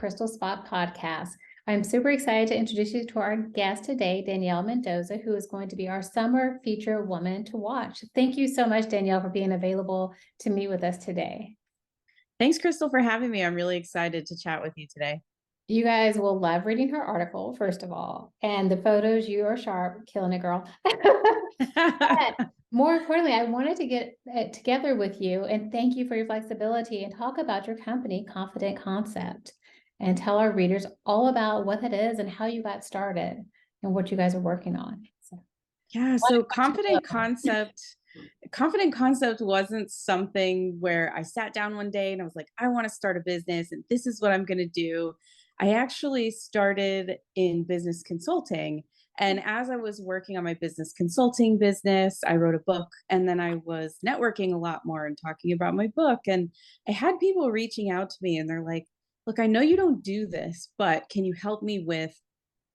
Crystal Spot podcast. I'm super excited to introduce you to our guest today, Danielle Mendoza, who is going to be our summer feature woman to watch. Thank you so much, Danielle, for being available to meet with us today. Thanks, Crystal, for having me. I'm really excited to chat with you today. You guys will love reading her article, first of all, and the photos. You are sharp, killing it, girl. But more importantly, I wanted to get it together with you and thank you for your flexibility and talk about your company, Confident Concept, and tell our readers all about what it is and how you got started and what you guys are working on. So Confident Concept wasn't something where I sat down one day and I was like, I want to start a business and this is what I'm going to do. I actually started in business consulting. And as I was working on my business consulting business, I wrote a book, and then I was networking a lot more and talking about my book. And I had people reaching out to me and they're like, look, I know you don't do this, but can you help me with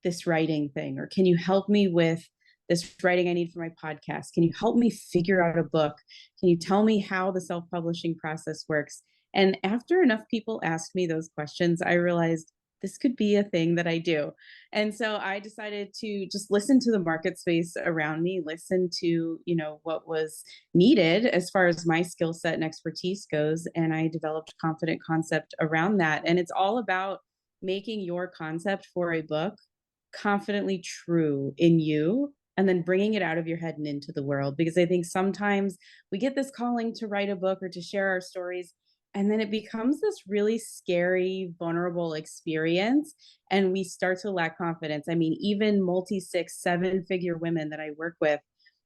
this writing thing? Or can you help me with this writing I need for my podcast? Can you help me figure out a book? Can you tell me how the self-publishing process works? And after enough people asked me those questions, I realized this could be a thing that I do. And so I decided to just listen to the market space around me, listen to, what was needed as far as my skill set and expertise goes. And I developed Confident Concept around that. And it's all about making your concept for a book confidently true in you, and then bringing it out of your head and into the world. Because I think sometimes we get this calling to write a book or to share our stories, and then it becomes this really scary, vulnerable experience. And we start to lack confidence. I mean, even multi 6, 7-figure women that I work with,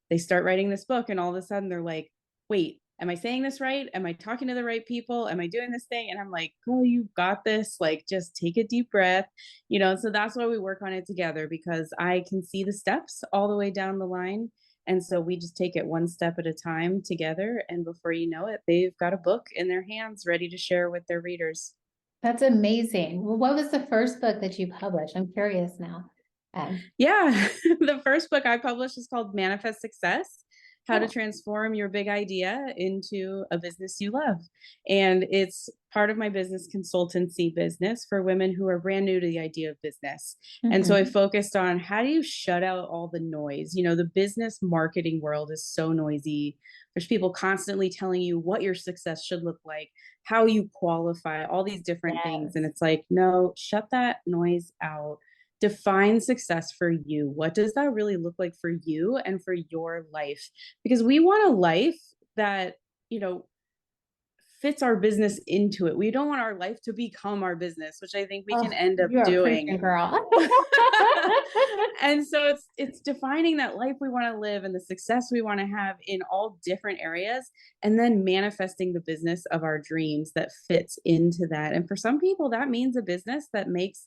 they start writing this book and all of a sudden they're like, wait, am I saying this right? Am I talking to the right people? Am I doing this thing? And I'm like, girl, you've got this. Like, just take a deep breath, so that's why we work on it together, because I can see the steps all the way down the line. And so we just take it one step at a time together. And before you know it, they've got a book in their hands ready to share with their readers. That's amazing. Well, what was the first book that you published? I'm curious now. Yeah, the first book I published is called Manifest Success: How to Cool. Transform Your Big Idea into a Business You Love. And it's part of my business consultancy business for women who are brand new to the idea of business. And so I focused on, how do you shut out all the noise? The business marketing world is so noisy. There's people constantly telling you what your success should look like, how you qualify, all these different things. And it's like, no, shut that noise out. Define success for you. What does that really look like for you and for your life? Because we want a life that, fits our business into it. We don't want our life to become our business, which I think we can end up doing. Preaching, girl. And so it's defining that life we want to live and the success we want to have in all different areas, and then manifesting the business of our dreams that fits into that. And for some people, that means a business that makes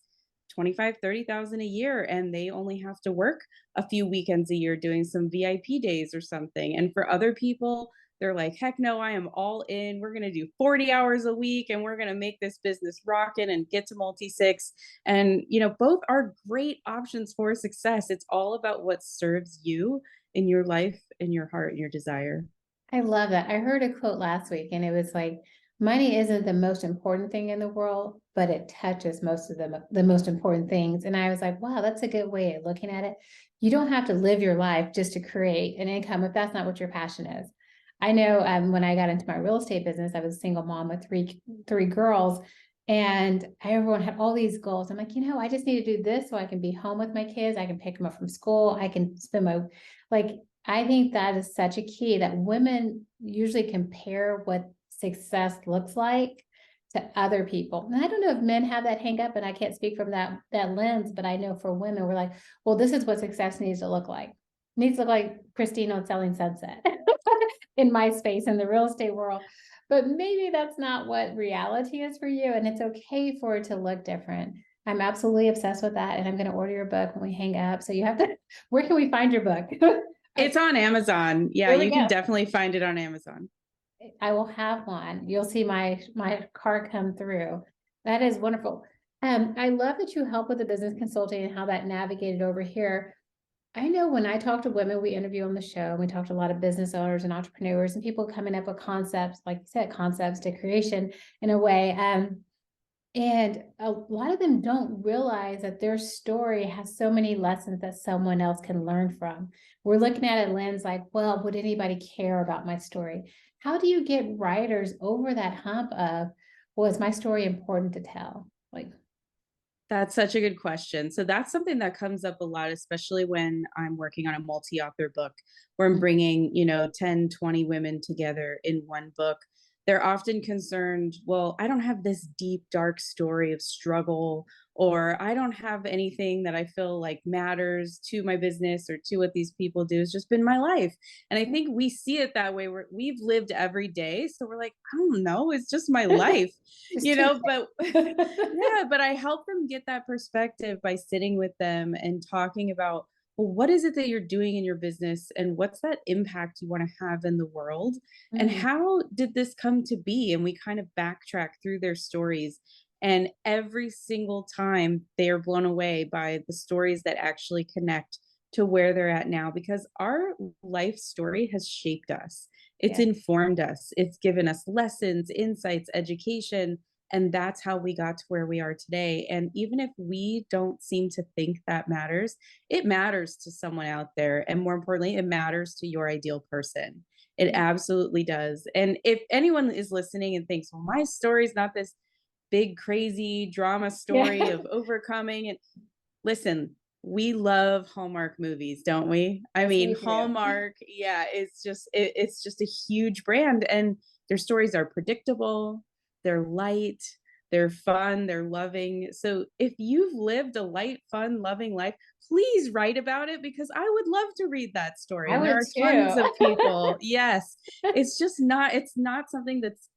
25, 30,000 a year, and they only have to work a few weekends a year doing some VIP days or something. And for other people, they're like, heck no, I am all in. We're going to do 40 hours a week and we're going to make this business rockin' and get to multi-6. And, both are great options for success. It's all about what serves you in your life, in your heart, and your desire. I love that. I heard a quote last week and it was like, money isn't the most important thing in the world, but it touches most of the most important things. And I was like, wow, that's a good way of looking at it. You don't have to live your life just to create an income if that's not what your passion is. I know when I got into my real estate business, I was a single mom with three girls, and everyone had all these goals. I'm like, I just need to do this so I can be home with my kids. I can pick them up from school. I can spend I think that is such a key, that women usually compare what success looks like to other people. And I don't know if men have that hang up, and I can't speak from that lens, but I know for women, we're like, well, this is what success needs to look like. It needs to look like Christina Selling Sunset in my space in the real estate world. But maybe that's not what reality is for you. And it's okay for it to look different. I'm absolutely obsessed with that. And I'm going to order your book when we hang up. So you have to, where can we find your book? It's on Amazon. Yeah, you can definitely find it on Amazon. I will have one. You'll see my car come through. That is wonderful. I love that you help with the business consulting and how that navigated over here. I know when I talk to women, we interview on the show, and we talk to a lot of business owners and entrepreneurs and people coming up with concepts, like you said, concepts to creation in a way. And a lot of them don't realize that their story has so many lessons that someone else can learn from. We're looking at a lens like, well, would anybody care about my story? How do you get writers over that hump of, well, is my story important to tell? Like, That's such a good question. So that's something that comes up a lot, especially when I'm working on a multi-author book where I'm mm, bringing, 10, 20 women together in one book. They're often concerned, well, I don't have this deep, dark story of struggle, or I don't have anything that I feel like matters to my business or to what these people do. It's just been my life. And I think we see it that way where we've lived every day. So we're like, I don't know, it's just my life, just two. but yeah, but I help them get that perspective by sitting with them and talking about, well, what is it that you're doing in your business and what's that impact you want to have in the world? And Mm, how did this come to be? And we kind of backtrack through their stories. And every single time they are blown away by the stories that actually connect to where they're at now, because our life story has shaped us. It's yeah. informed us. It's given us lessons, insights, education, and that's how we got to where we are today. And even if we don't seem to think that matters, it matters to someone out there. And more importantly, it matters to your ideal person. It absolutely does. And if anyone is listening and thinks, well, my story's not this big, crazy drama story Yeah. of overcoming, and listen, we love Hallmark movies, don't we? I Yes, mean, we do. Hallmark, yeah, it's just a huge brand, and their stories are predictable, they're light, they're fun, they're loving. So if you've lived a light, fun, loving life, please write about it because I would love to read that story. I And there would are tons of too. people. Yes. It's not something that's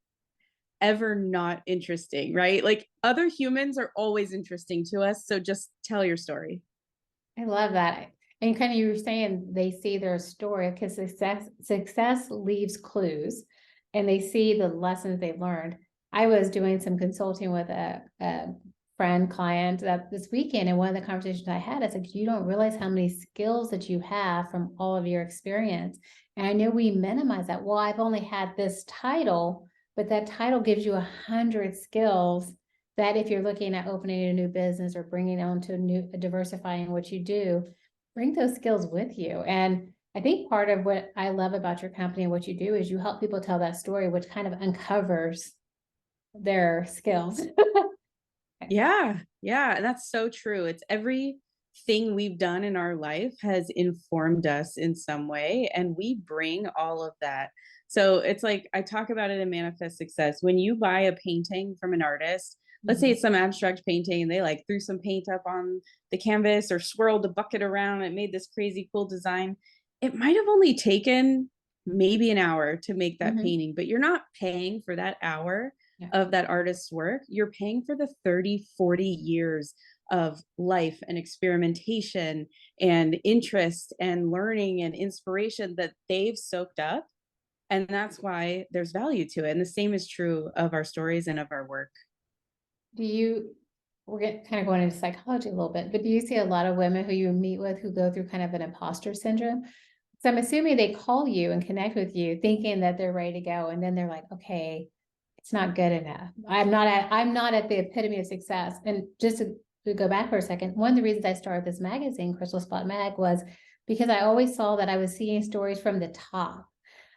ever not interesting, right? Like other humans are always interesting to us. So just tell your story. I love that. And kind of you were saying they see their story because success leaves clues and they see the lessons they've learned. I was doing some consulting with a friend client that this weekend, and one of the conversations I had, I said, you don't realize how many skills that you have from all of your experience. And I know we minimize that. Well, I've only had this title, but that title gives you 100 skills that if you're looking at opening a new business or bringing on to diversifying what you do, bring those skills with you. And I think part of what I love about your company and what you do is you help people tell that story, which kind of uncovers their skills. Yeah. Yeah. And that's so true. It's everything we've done in our life has informed us in some way, and we bring all of that. So it's like I talk about it in Manifest Success. When you buy a painting from an artist, let's say Mhm. it's some abstract painting and they like threw some paint up on the canvas or swirled a bucket around and made this crazy cool design. It might have only taken maybe an hour to make that Mhm. painting, but you're not paying for that hour Yeah. of that artist's work. You're paying for the 30, 40 years of life and experimentation and interest and learning and inspiration that they've soaked up. And that's why there's value to it. And the same is true of our stories and of our work. Do you, we're getting kind of going into psychology a little bit, but do you see a lot of women who you meet with who go through kind of an imposter syndrome? So I'm assuming they call you and connect with you thinking that they're ready to go. And then they're like, okay, it's not good enough. I'm not at the epitome of success. And just to go back for a second, one of the reasons I started this magazine, Crystal Spot Mag, was because I always saw that I was seeing stories from the top,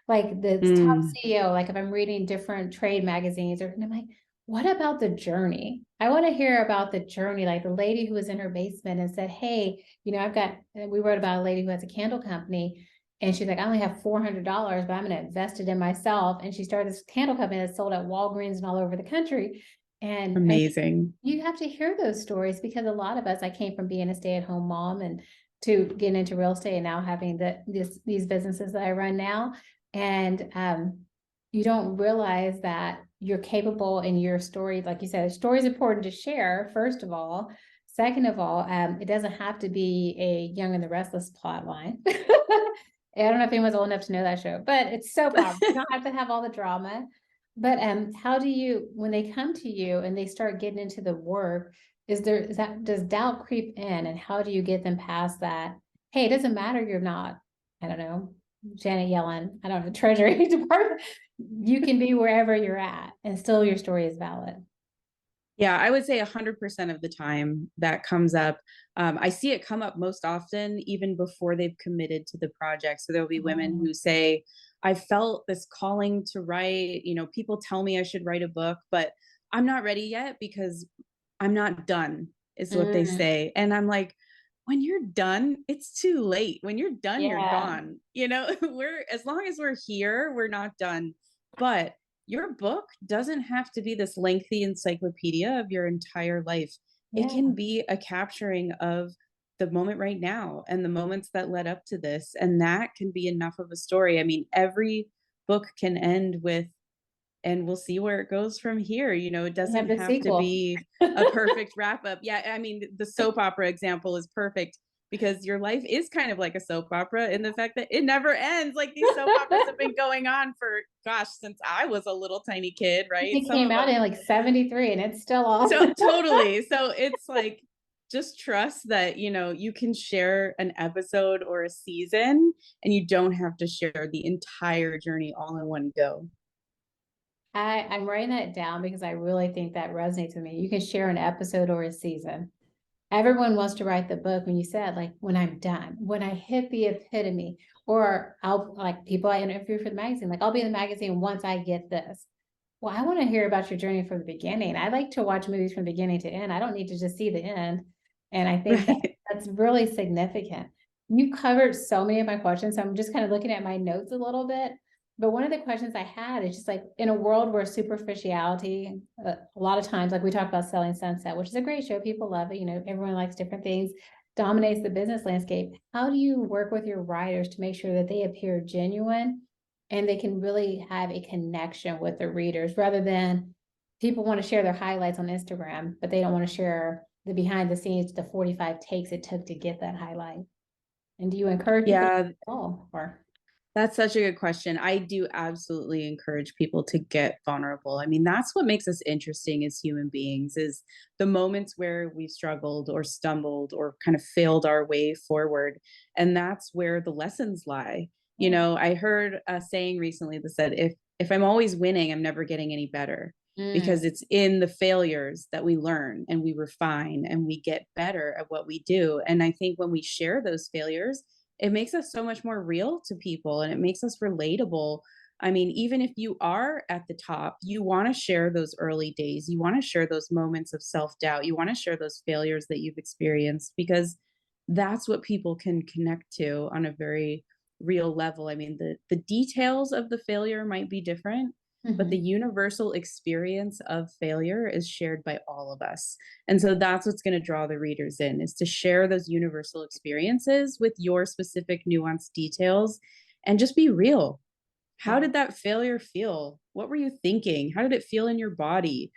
like the top Mm, CEO, like if I'm reading different trade magazines, or and I'm like, what about the journey? I want to hear about the journey, like the lady who was in her basement and said, hey, we wrote about a lady who has a candle company. And she's like, I only have $400, but I'm going to invest it in myself. And she started this candle company that's sold at Walgreens and all over the country. And I think amazing. you have to hear those stories because a lot of us, I came from being a stay-at-home mom and to getting into real estate and now having these businesses that I run now. And you don't realize that you're capable in your story. Like you said, a story is important to share, first of all. Second of all, it doesn't have to be a Young and the Restless plot line. I don't know if anyone's old enough to know that show, but it's soap opera. You don't have to have all the drama. But how do you, when they come to you and they start getting into the work, does doubt creep in, and how do you get them past that? Hey, it doesn't matter, you're not, I don't know, Janet Yellen, I don't know, Treasury Department. You can be wherever you're at and still your story is valid. Yeah, I would say 100% of the time that comes up. I see it come up most often, even before they've committed to the project. So there'll be women Oh, who say, I felt this calling to write. People tell me I should write a book, but I'm not ready yet because I'm not done, is what they mm, say. And I'm like, when you're done, it's too late. When you're done, you're yeah, gone. As long as we're here, we're not done. But your book doesn't have to be this lengthy encyclopedia of your entire life. It yeah. can be a capturing of the moment right now and the moments that led up to this. And that can be enough of a story. I mean, every book can end with, and we'll see where it goes from here. It We have doesn't the have to sequel. be a perfect wrap up. Yeah, I mean, the soap opera example is perfect because your life is kind of like a soap opera in the fact that it never ends. Like these soap operas have been going on for, gosh, since I was a little tiny kid, right? It Some came of out them. in like 73 and it's still on. So totally. So it's like, just trust that, you can share an episode or a season and you don't have to share the entire journey all in one go. I'm writing that down because I really think that resonates with me. You can share an episode or a season. Everyone wants to write the book when you said, like, when I'm done, when I hit the epitome, or I'll like people I interview for the magazine, like, I'll be in the magazine once I get this. Well, I want to hear about your journey from the beginning. I like to watch movies from beginning to end. I don't need to just see the end. And I think that Right. that's really significant. You covered so many of my questions. So I'm just kind of looking at my notes a little bit. But one of the questions I had is just like in a world where superficiality, a lot of times, like we talked about Selling Sunset, which is a great show. People love it. Everyone likes different things, dominates the business landscape. How do you work with your writers to make sure that they appear genuine and they can really have a connection with their readers rather than people want to share their highlights on Instagram, but they don't want to share the behind the scenes, the 45 takes it took to get that highlight? And do you encourage people to Yeah, all or that's such a good question. I do absolutely encourage people to get vulnerable. I mean, that's what makes us interesting as human beings is the moments where we've struggled or stumbled or kind of failed our way forward. And that's where the lessons lie. yeah. I heard a saying recently that said, if I'm always winning, I'm never getting any better Mm, because it's in the failures that we learn and we refine and we get better at what we do. And I think when we share those failures, it makes us so much more real to people and it makes us relatable. I mean, even if you are at the top, you want to share those early days. You want to share those moments of self doubt. You want to share those failures that you've experienced because that's what people can connect to on a very real level. I mean, the details of the failure might be different, but the mhm. universal experience of failure is shared by all of us. And so that's what's going to draw the readers in is to share those universal experiences with your specific nuanced details and just be real. How Yeah. did that failure feel? What were you thinking? How did it feel in your body?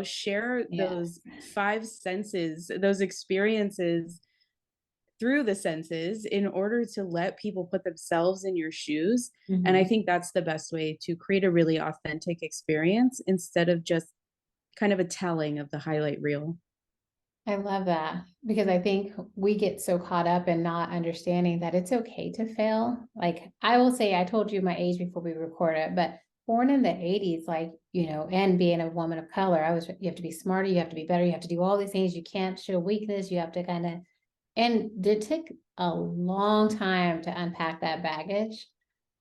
Share Yeah. those five senses, those experiences through the senses in order to let people put themselves in your shoes. And I Mhm. think that's the best way to create a really authentic experience instead of just kind of a telling of the highlight reel. I love that because I think we get so caught up in not understanding that it's okay to fail. Like I will say, I told you my age before we recorded, but born in the 80s, like, and being a woman of color, you have to be smarter, you have to be better, you have to do all these things. You can't show weakness. You have to and it took a long time to unpack that baggage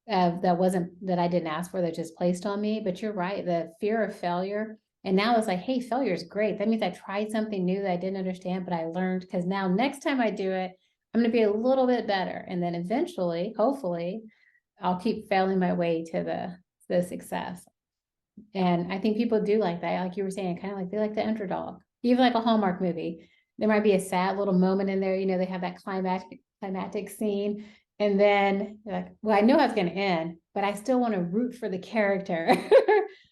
that I didn't ask for, that just placed on me. But you're right, the fear of failure. And now it's like, hey, failure is great. That means I tried something new that I didn't understand, but I learned because now next time I do it, I'm going to be a little bit better. And then eventually, hopefully, I'll keep failing my way to the success. And I think people do like that. Like you were saying, kind of like they like the underdog. Even like a Hallmark movie. There might be a sad little moment in there, they have that climactic scene. And then you're like, well, I know how it's gonna end, but I still want to root for the character.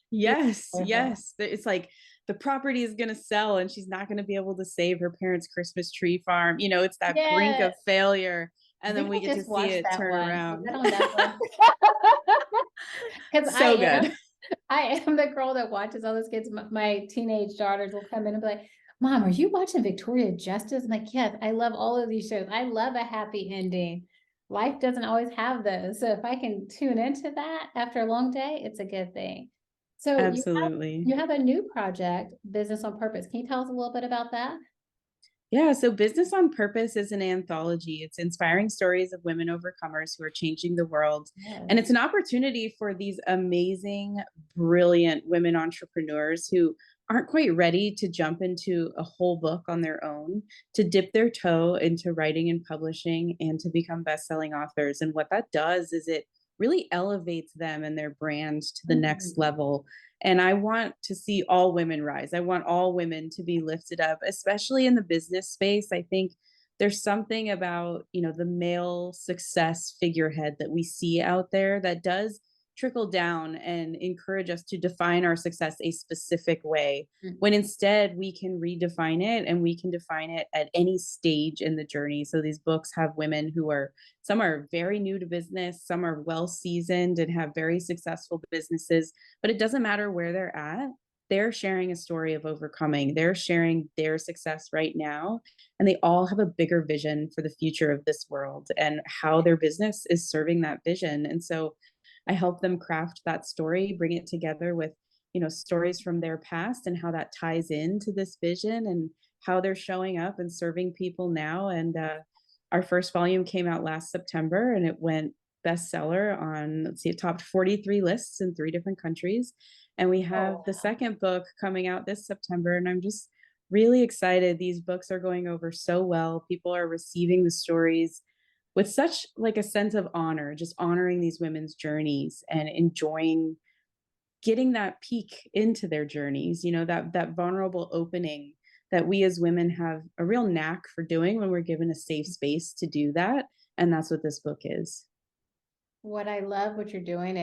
Yes, Wonderful. yes. It's like the property is going to sell and she's not going to be able to save her parents' Christmas tree farm. It's that brink Yeah. of failure. I And then think we I get to just see watched it that turn one. Was around. that on Netflix? Because So good. I am the girl that watches all those kids. My teenage daughters will come in and be like, Mom, are you watching Victoria Justice? I'm like, yes, I love all of these shows. I love a happy ending. Life doesn't always have those. So if I can tune into that after a long day, it's a good thing. So Absolutely. you have a new project, Business on Purpose. Can you tell us a little bit about that? Yeah, so Business on Purpose is an anthology. It's inspiring stories of women overcomers who are changing the world. And Yes. it's an opportunity for these amazing, brilliant women entrepreneurs who aren't quite ready to jump into a whole book on their own, to dip their toe into writing and publishing and to become best-selling authors. And what that does is it really elevates them and their brand to the next Mhm. level. And I want to see all women rise. I want all women to be lifted up, especially in the business space. I think there's something about, the male success figurehead that we see out there that does trickle down and encourage us to define our success a specific way, when Mhm. instead we can redefine it and we can define it at any stage in the journey. So these books have women who are, some are very new to business, some are well seasoned and have very successful businesses, but it doesn't matter where they're at. They're sharing a story of overcoming. They're sharing their success right now. And they all have a bigger vision for the future of this world and how their business is serving that vision. And so I help them craft that story, bring it together with, stories from their past and how that ties into this vision and how they're showing up and serving people now. And our first volume came out last September and it went bestseller on, let's see, it topped 43 lists in 3 different countries. And we have Oh, the wow. second book coming out this September. And I'm just really excited. These books are going over so well. People are receiving the stories with such like a sense of honor, just honoring these women's journeys and enjoying getting that peek into their journeys, that vulnerable opening that we as women have a real knack for doing when we're given a safe space to do that. And that's what this book is. What I love what you're doing,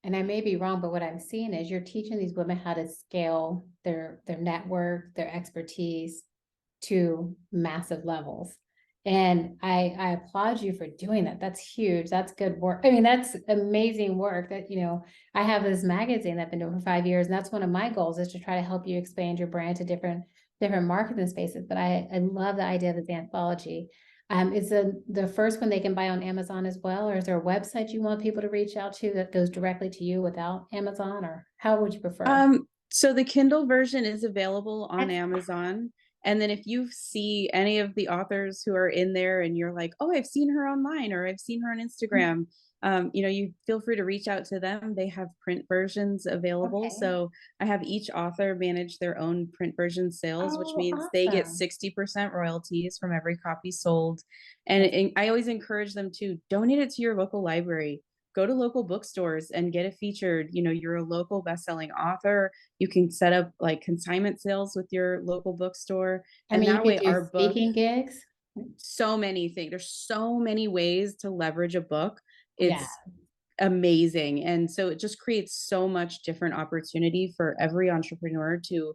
and I may be wrong, but what I'm seeing is you're teaching these women how to scale their network, their expertise to massive levels. And I applaud you for doing that. That's huge. That's good work. I mean, that's amazing work that, I have this magazine that I've been doing for 5 years, and that's one of my goals is to try to help you expand your brand to different marketing spaces. But I love the idea of this anthology. Is the first one they can buy on Amazon as well, or is there a website you want people to reach out to that goes directly to you without Amazon, or how would you prefer? So the Kindle version is available on That's Amazon. And then if you see any of the authors who are in there and you're like, oh, I've seen her online or I've seen her on Instagram, you feel free to reach out to them. They have print versions available. okay. So I have each author manage their own print version sales, which Oh, means they get awesome. 60% royalties from every copy sold. And That's I always encourage them to donate it to your local library. Go to local bookstores and get it featured. You're a local best-selling author, you can set up like consignment sales with your local bookstore. I And mean, you that could way, do our book, speaking gigs. so many things, there's so many ways to leverage a book. Yeah, It's amazing. And so it just creates so much different opportunity for every entrepreneur to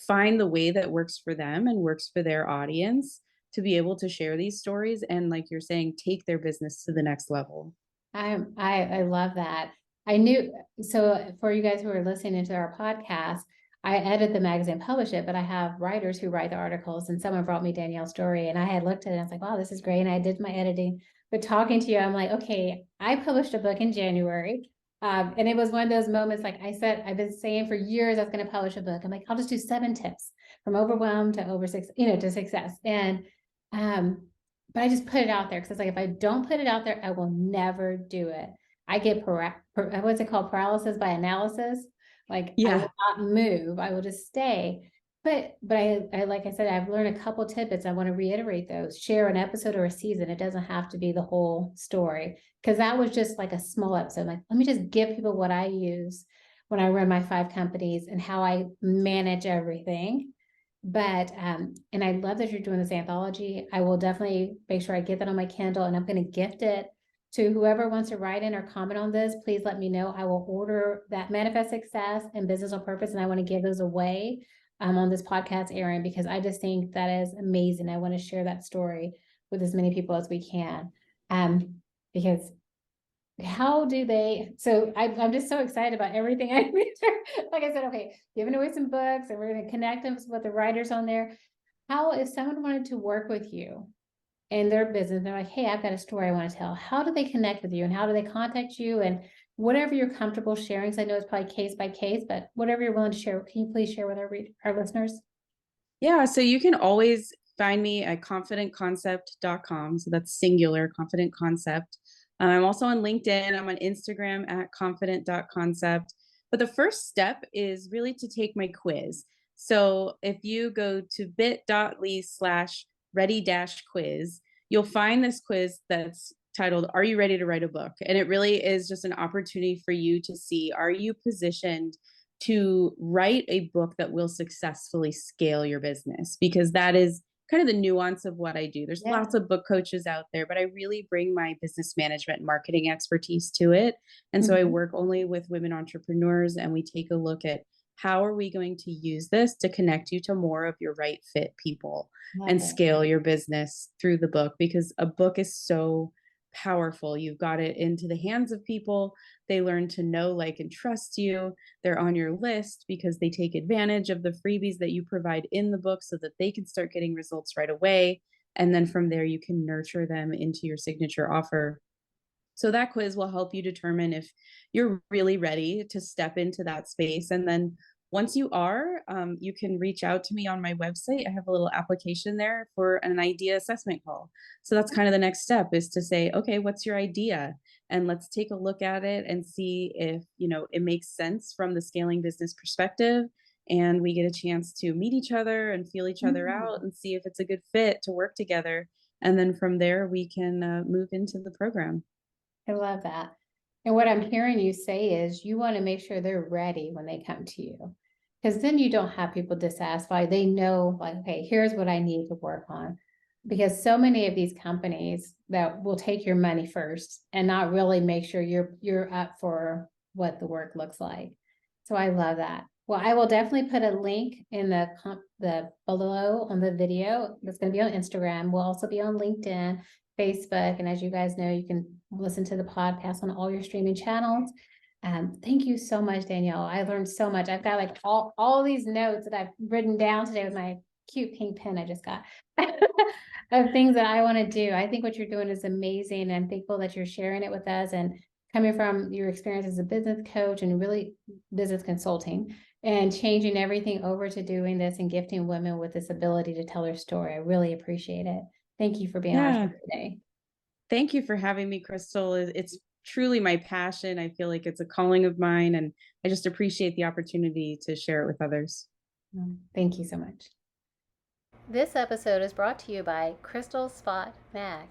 find the way that works for them and works for their audience to be able to share these stories and, like you're saying, take their business to the next level. I love that. I knew, so for you guys who are listening to our podcast, I edit the magazine, publish it, but I have writers who write the articles, and someone brought me Danielle's story, and I had looked at it and I was like, wow, this is great. And I did my editing. But talking to you, I'm like, okay, I published a book in January. And it was one of those moments, like I said, I've been saying for years I was going to publish a book. I'm like, I'll just do 7 tips from overwhelmed to to success. And um, but I just put it out there because it's like, if I don't put it out there, I will never do it. I get what's it called? Paralysis by analysis. Like I will Yeah. not move. I will just stay. But I like I said, I've learned a couple tidbits. I want to reiterate those. Share an episode or a season. It doesn't have to be the whole story. Because that was just like a small episode. Like, let me just give people what I use when I run my 5 companies and how I manage everything. But and I love that you're doing this anthology. I will definitely make sure I get that on my Kindle, and I'm going to gift it to whoever wants to write in or comment on this. Please let me know. I will order that Manifest Success and Business on Purpose, and I want to give those away on this podcast, Erin, because I just think that is amazing. I want to share that story with as many people as we can. Because how do they, so I'm just so excited about everything I read. Like I said, okay, giving away some books, and we're going to connect them with the writers on there. How, if someone wanted to work with you in their business, they're like, hey, I've got a story I want to tell. How do they connect with you, and how do they contact you? And whatever you're comfortable sharing, because I know it's probably case by case, but whatever you're willing to share, can you please share with our listeners? Yeah, so you can always find me at confidentconcept.com. So that's singular, confident concept. I'm also on LinkedIn. I'm on Instagram at confident.concept. But the first step is really to take my quiz. So if you go to bit.ly/ready quiz, you'll find this quiz that's titled, Are You Ready to Write a Book? And it really is just an opportunity for you to see, are you positioned to write a book that will successfully scale your business? Because that is kind of the nuance of what I do. There's Yeah. lots of book coaches out there, but I really bring my business management and marketing expertise to it. And so I Mhm. work only with women entrepreneurs, and we take a look at how are we going to use this to connect you to more of your right fit people Love and it. scale your business through the book, because a book is so powerful. You've got it into the hands of people. They learn to know, like, and trust you. They're on your list because they take advantage of the freebies that you provide in the book so that they can start getting results right away. And then from there, you can nurture them into your signature offer. So that quiz will help you determine if you're really ready to step into that space. And then once you are, you can reach out to me on my website. I have a little application there for an idea assessment call. So that's kind of the next step, is to say, okay, what's your idea? And let's take a look at it and see if, it makes sense from the scaling business perspective. And we get a chance to meet each other and feel each other Mm. out and see if it's a good fit to work together. And then from there, we can move into the program. I love that. And what I'm hearing you say is you want to make sure they're ready when they come to you. Because then you don't have people dissatisfied. They know, like, okay, here's what I need to work on. Because so many of these companies that will take your money first and not really make sure you're up for what the work looks like. So I love that. Well, I will definitely put a link in the below on the video. That's going to be on Instagram. We'll also be on LinkedIn, Facebook, and as you guys know, you can listen to the podcast on all your streaming channels. Thank you so much, Danielle. I learned so much. I've got like all these notes that I've written down today with my cute pink pen I just got of things that I want to do. I think what you're doing is amazing. And I'm thankful that you're sharing it with us and coming from your experience as a business coach and really business consulting and changing everything over to doing this and gifting women with this ability to tell their story. I really appreciate it. Thank you for being on our show Yeah. today. Thank you for having me, Crystal. It's truly my passion. I feel like it's a calling of mine, and I just appreciate the opportunity to share it with others. Thank you so much. This episode is brought to you by Crystal Spot Mag.